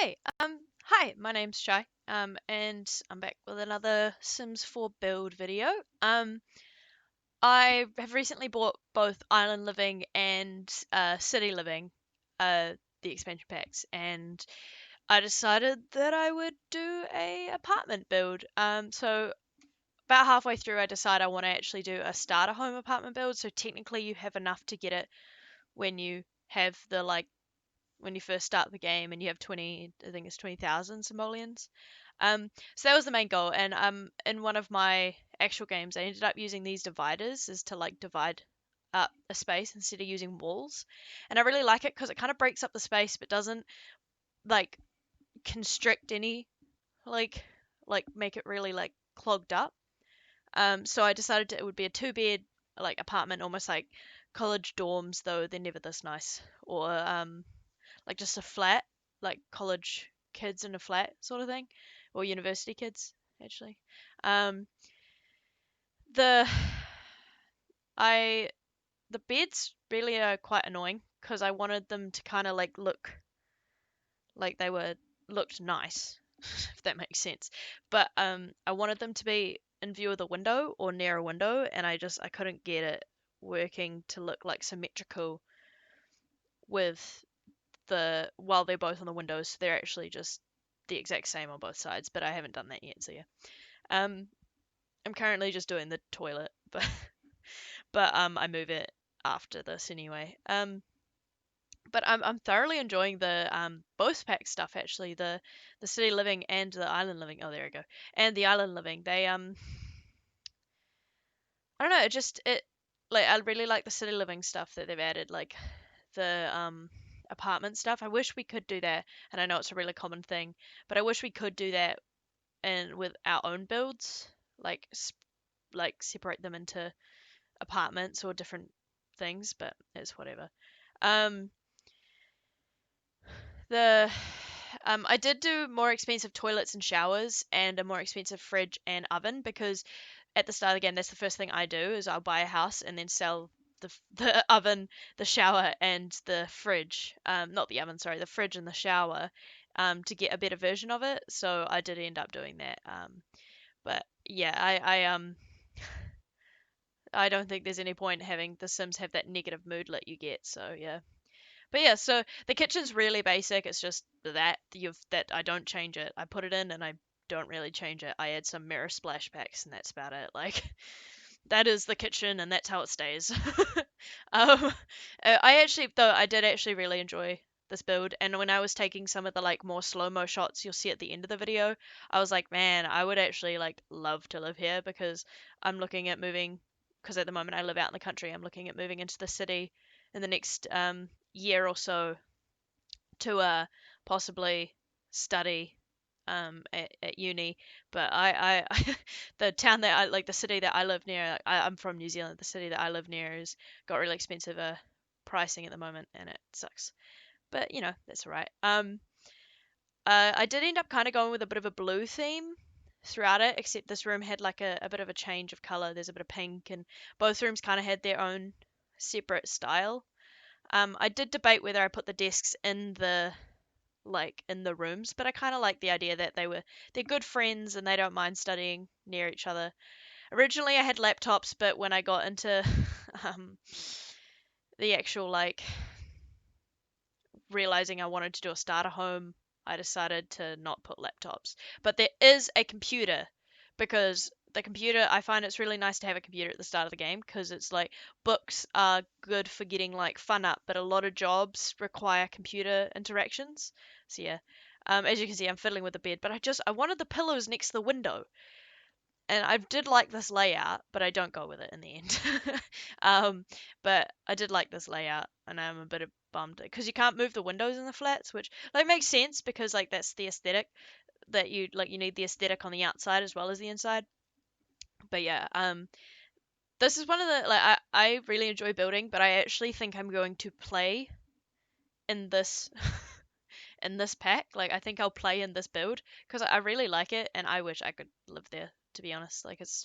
Hey, hi, my name's Shy, and I'm back with another Sims 4 build video. I have recently bought both Island Living and City Living, uh, the expansion packs, and I decided that I would do a apartment build. So about halfway through, I decide I want to actually do a starter home apartment build. So technically, you have enough to get it when you have the when you first start the game and you have 20, I think it's 20,000 simoleons. So that was the main goal. And in one of my actual games, I ended up using these dividers as to like divide up a space instead of using walls. And I really like it because it kind of breaks up the space but doesn't like constrict any like make it really like clogged up. So I decided it would be a two-bed like apartment, almost like college dorms, though they're never this nice. Or like just a flat, like college kids in a flat sort of thing, or university kids actually. Um, the I the beds really are quite annoying because I wanted them to kind of like look like they were looked nice, if that makes sense. But I wanted them to be in view of the window or near a window, and I couldn't get it working to look like symmetrical with the while they're both on the windows. So they're actually just the exact same on both sides, but I haven't done that yet. So yeah, um, I'm currently just doing the toilet, but I move it after this anyway. But I'm thoroughly enjoying the both pack stuff actually. The city living and the island living. Oh, there we go. And the island living. They I don't know. It like I really like the city living stuff that they've added. Like the apartment stuff. I wish we could do that, and I know it's a really common thing, but I wish we could do that and with our own builds, like like separate them into apartments or different things. But it's whatever. Um, the I did do more expensive toilets and showers and a more expensive fridge and oven because at the start again, that's the first thing I do is I'll buy a house and then sell the oven, the shower, and the fridge. Not the oven, sorry, the fridge and the shower, to get a better version of it. So I did end up doing that. But yeah, I don't think there's any point having The Sims have that negative moodlet you get. So yeah. But yeah, so the kitchen's really basic. It's just that I don't change it. I put it in and I don't really change it. I add some mirror splash packs and that's about it. Like that is the kitchen and that's how it stays. um, I did actually really enjoy this build. And when I was taking some of the like more slow mo shots you'll see at the end of the video, I was like, man, I would actually like love to live here because I'm looking at moving. Because at the moment I live out in the country, I'm looking at moving into the city in the next year or so to possibly study at uni. But the town that I like, the city that I live near, I'm from New Zealand. The city that I live near has got really expensive pricing at the moment, and it sucks. But you know, that's all right. I did end up kind of going with a bit of a blue theme throughout it, except this room had like a bit of a change of color. There's a bit of pink, and both rooms kind of had their own separate style. I did debate whether I put the desks in the rooms, but I kind of like the idea that they're good friends and they don't mind studying near each other. Originally, I had laptops, but when I got into um, the actual like realizing I wanted to do a starter home, I decided to not put laptops. But there is a computer because the computer, I find it's really nice to have a computer at the start of the game because it's like books are good for getting like fun up, but a lot of jobs require computer interactions. So yeah. As you can see, I'm fiddling with the bed, but I wanted the pillows next to the window, and I did like this layout, but I don't go with it in the end. um, but I did like this layout, and I'm a bit bummed because you can't move the windows in the flats, which like makes sense because like that's the aesthetic that you need the aesthetic on the outside as well as the inside. But yeah, this is one of the like I really enjoy building, but I actually think I'm going to play in this in this pack. Like I think I'll play in this build because I really like it, and I wish I could live there. To be honest, like it's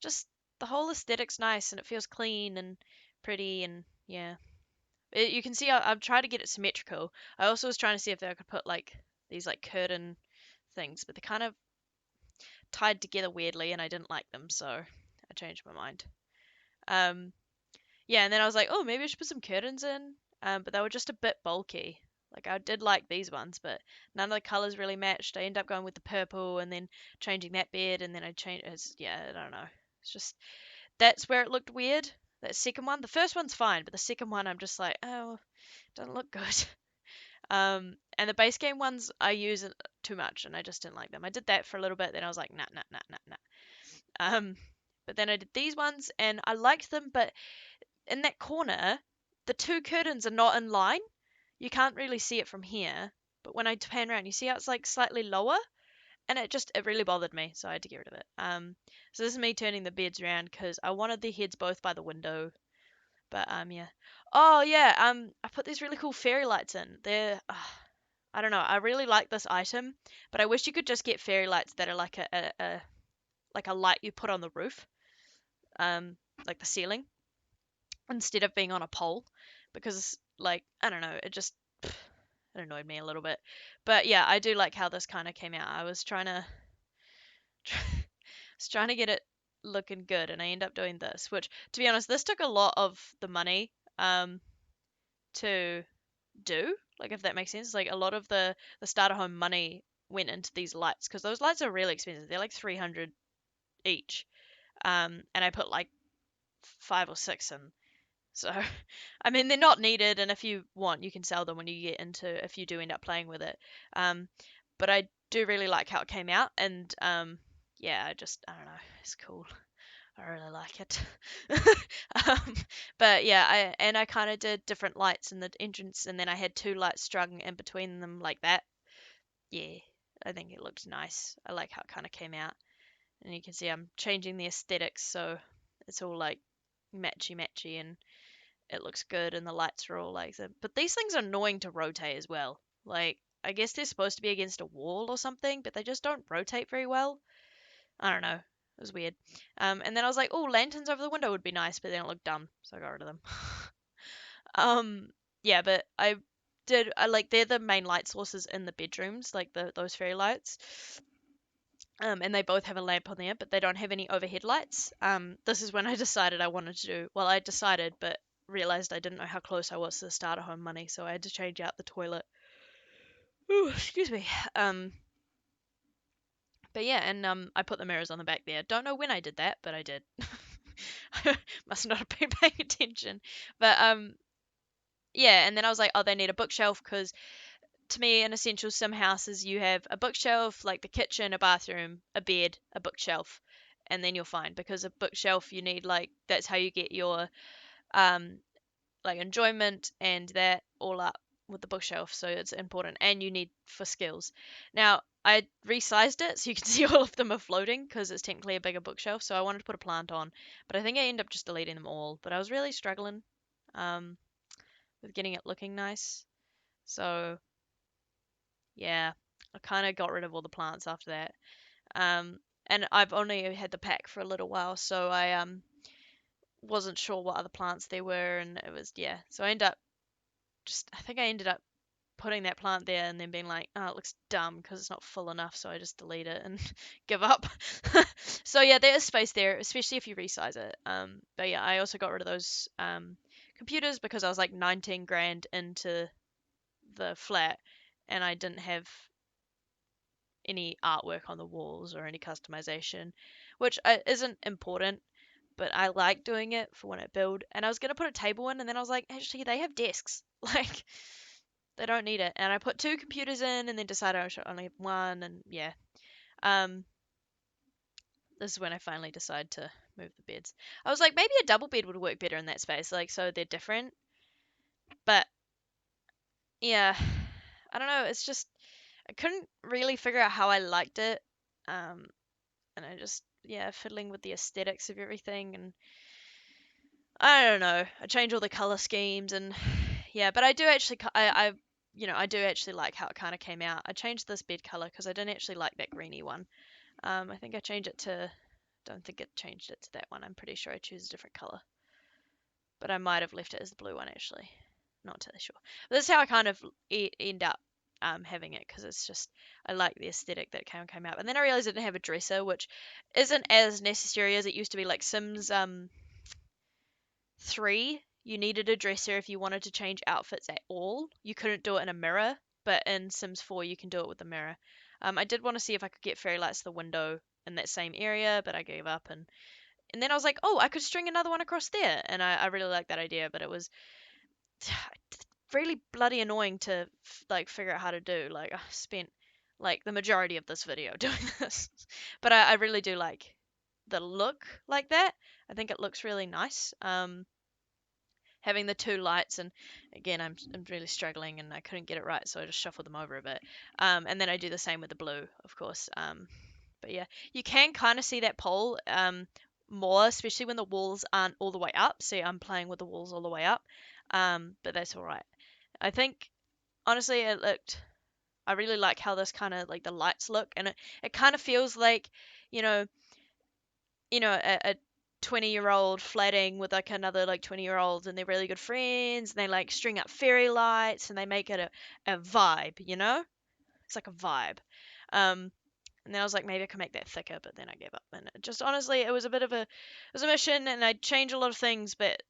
just the whole aesthetic's nice and it feels clean and pretty and yeah. You can see I've tried to get it symmetrical. I also was trying to see if I could put like these like curtain things, but they're kind of tied together weirdly, and I didn't like them, so I changed my mind. Um, yeah, and then I was like, oh, maybe I should put some curtains in, but they were just a bit bulky. Like I did like these ones, but none of the colors really matched. I ended up going with the purple and then changing that bed, and then I changed. Yeah, I don't know. It's just that's where it looked weird. That second one, the first one's fine, but the second one, I'm just like, oh, doesn't look good. And the base game ones I use too much, and I just didn't like them. I did that for a little bit, then I was like, nah, nah, nah, nah, nah. But then I did these ones, and I liked them, but in that corner, the two curtains are not in line. You can't really see it from here, but when I pan around, you see how it's like slightly lower, and it really bothered me, so I had to get rid of it. So this is me turning the beds around because I wanted the heads both by the window, but yeah. Oh yeah, I put these really cool fairy lights in. I don't know. I really like this item, but I wish you could just get fairy lights that are like a light you put on the roof, um, like the ceiling, instead of being on a pole, because like I don't know, it annoyed me a little bit. But yeah, I do like how this kind of came out. I was trying to get it looking good, and I end up doing this, which to be honest, this took a lot of the money to do. Like if that makes sense, like a lot of the starter home money went into these lights because those lights are really expensive. They're like 300 each. And I put like 5 or 6 in. So, I mean, they're not needed, and if you want, you can sell them when you get into, if you do end up playing with it. Um, but I do really like how it came out, and yeah, I don't know, it's cool. I really like it. um, but yeah, I kind of did different lights in the entrance, and then I had 2 lights strung in between them like that. Yeah, I think it looked nice. I like how it kind of came out. And you can see I'm changing the aesthetics so it's all like matchy matchy and it looks good and the lights are all like that. But these things are annoying to rotate as well. Like I guess they're supposed to be against a wall or something, but they just don't rotate very well. I don't know. It was weird. And then I was like, oh, lanterns over the window would be nice, but they don't look dumb, so I got rid of them. um, yeah, but I like they're the main light sources in the bedrooms, like those fairy lights. And they both have a lamp on there, but they don't have any overhead lights. This is when I decided I wanted to do. Well, I decided, but realized I didn't know how close I was to the starter home money, so I had to change out the toilet. Ooh, excuse me. But yeah, and I put the mirrors on the back there. Don't know when I did that, but I did. Must not have been paying attention. But yeah, and then I was like, oh, they need a bookshelf because to me, in essential sim houses, you have a bookshelf, like the kitchen, a bathroom, a bed, a bookshelf, and then you're fine. Because a bookshelf, you need like that's how you get your um like enjoyment and that all up with the bookshelf. So it's important, and you need for skills. Now I resized it so you can see all of them are floating because it's technically a bigger bookshelf. So I wanted to put a plant on, but I think I ended up just deleting them all. But I was really struggling um with getting it looking nice. So yeah, I kind of got rid of all the plants after that. Um, and I've only had the pack for a little while, so I wasn't sure what other plants there were, and it was yeah. So I think I ended up putting that plant there and then being like, oh, it looks dumb because it's not full enough, so I just delete it and give up. So yeah, there is space there, especially if you resize it. But yeah, I also got rid of those computers because I was like 19 grand into the flat, and I didn't have any artwork on the walls or any customization, which isn't important, but I like doing it for when I build. And I was gonna put a table in, and then I was like, actually, they have desks, like they don't need it. And I put 2 computers in, and then decided I should only have one, and yeah. Um, this is when I finally decided to move the beds. I was like, maybe a double bed would work better in that space, like so they're different. But yeah, I don't know. It's just I couldn't really figure out how I liked it. Um, and I just yeah fiddling with the aesthetics of everything and I don't know. I changed all the color schemes and yeah, but I do actually I I do actually like how it kind of came out. I changed this bed color because I didn't actually like that greeny one. I think I changed it to don't think it changed it to that one. I'm pretty sure I choose a different color, but I might have left it as the blue one actually. Not totally sure. But this is how I kind of end up having it because it's just I like the aesthetic that came out. And then I realized I didn't have a dresser, which isn't as necessary as it used to be. Like Sims 3, you needed a dresser if you wanted to change outfits at all. You couldn't do it in a mirror, but in Sims 4 you can do it with a mirror. I did want to see if I could get fairy lights to the window in that same area, but I gave up. And then I was like, oh, I could string another one across there, and I really liked that idea, but it was really bloody annoying to like figure out how to do. Like I spent like the majority of this video doing this, but I really do like the look like that. I think it looks really nice. Having the two lights, and again I'm really struggling and I couldn't get it right, so I just shuffled them over a bit. And then I do the same with the blue, of course. But yeah, you can kind of see that pole more, especially when the walls aren't all the way up. See, I'm playing with the walls all the way up, but that's all right. I think honestly it looked. I really like how this kind of like the lights look, and it kind of feels like you know a 20-year-old flatting with like another like 20-year-olds, and they're really good friends, and they like string up fairy lights and they make it a vibe, it's like a vibe. And then I was like, maybe I could make that thicker, but then I gave up. And it just honestly, it was a bit of a, it was a mission, and I changed a lot of things, but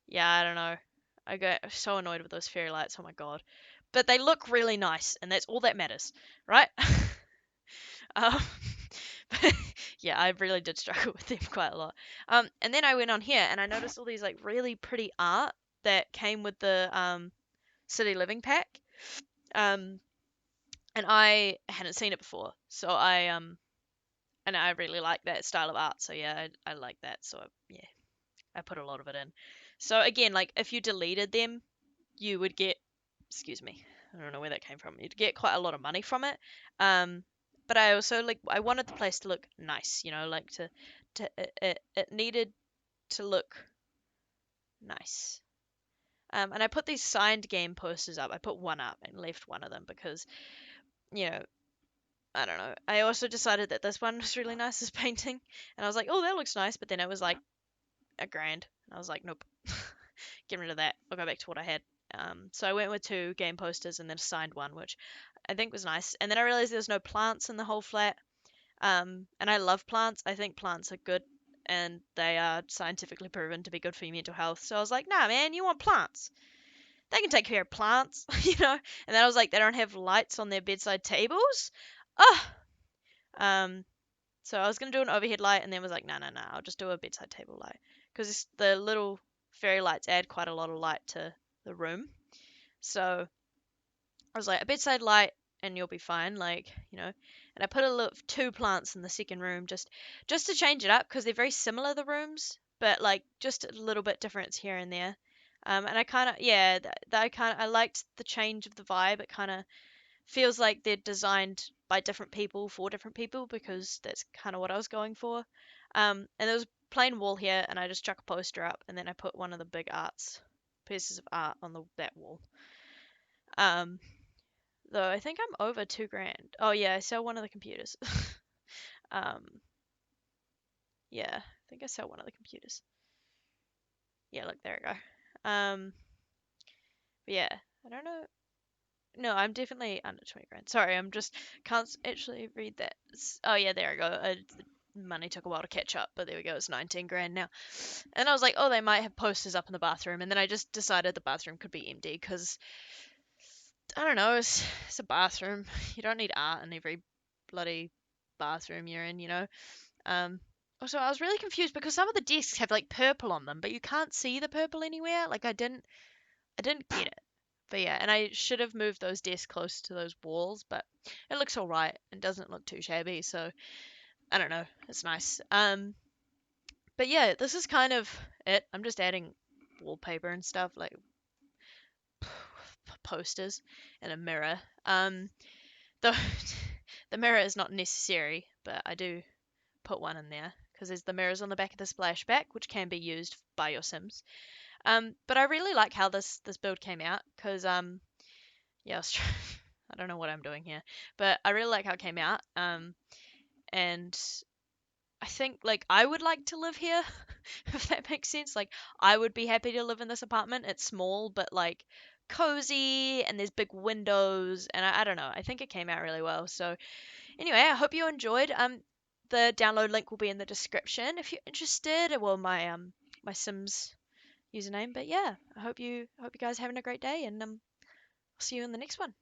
yeah, I don't know. I got so annoyed with those fairy lights. Oh my god. But they look really nice, and that's all that matters, right? um, but yeah, I really did struggle with them quite a lot. And then I went on here, and I noticed all these like really pretty art that came with the City Living pack. Um, and I hadn't seen it before, so and I really like that style of art. So yeah, I like that. So yeah, I put a lot of it in. So again, like if you deleted them, you would get, excuse me, I don't know where that came from. You'd get quite a lot of money from it. Um, but I also like I wanted the place to look nice, like to it needed to look nice. And I put these signed game posters up. I put one up and left one of them because, you know, I don't know. I also decided that this one was really nice as painting, and I was like, oh, that looks nice. But then it was like $1,000, and I was like, nope, get rid of that. I'll go back to what I had. So I went with two game posters and then a signed one, which I think was nice. And then I realized there's no plants in the whole flat. And I love plants. I think plants are good, and they are scientifically proven to be good for your mental health. So I was like, nah, man, you want plants? They can take care of plants, And then I was like, they don't have lights on their bedside tables. Oh, um, so I was gonna do an overhead light, and then was like, no, no, no, I'll just do a bedside table light because the little fairy lights add quite a lot of light to the room. So I was like, a bedside light, and you'll be fine, And I put two plants in the second room just to change it up because they're very similar the rooms, but like just a little bit difference here and there. And I kind of yeah, I liked the change of the vibe. It kind of feels like they're designed by different people for different people because that's kind of what I was going for. And there was plain wall here, and I just chuck a poster up, and then I put one of the big pieces of art on that wall. Um, though I think I'm over $2,000. Oh yeah, I sell one of the computers. um, yeah, I think I sell one of the computers. Yeah, look, there we go. But yeah, I don't know. No, I'm definitely under 20 grand. Sorry, I'm just can't actually read that. Oh yeah, there we go. Money took a while to catch up, but there we go. It's 19 grand now. And I was like, oh, they might have posters up in the bathroom, and then I just decided the bathroom could be empty because I don't know. It's a bathroom. You don't need art in every bloody bathroom you're in. Also, I was really confused because some of the desks have like purple on them, but you can't see the purple anywhere. Like I didn't get it. But yeah, and I should have moved those desks close to those walls, but it looks all right and doesn't look too shabby. So I don't know. It's nice. But yeah, this is kind of it. I'm just adding wallpaper and stuff like posters and a mirror. The the mirror is not necessary, but I do put one in there because there's the mirrors on the back of the splashback, which can be used by your Sims. But I really like how this build came out because yeah, I don't know what I'm doing here, but I really like how it came out. And I think like I would like to live here, if that makes sense. Like I would be happy to live in this apartment. It's small, but like cozy and there's big windows and I don't know. I think it came out really well. So anyway, I hope you enjoyed. The download link will be in the description if you're interested. Well, my Sims username. But yeah, I hope you guys having a great day and I'll see you in the next one.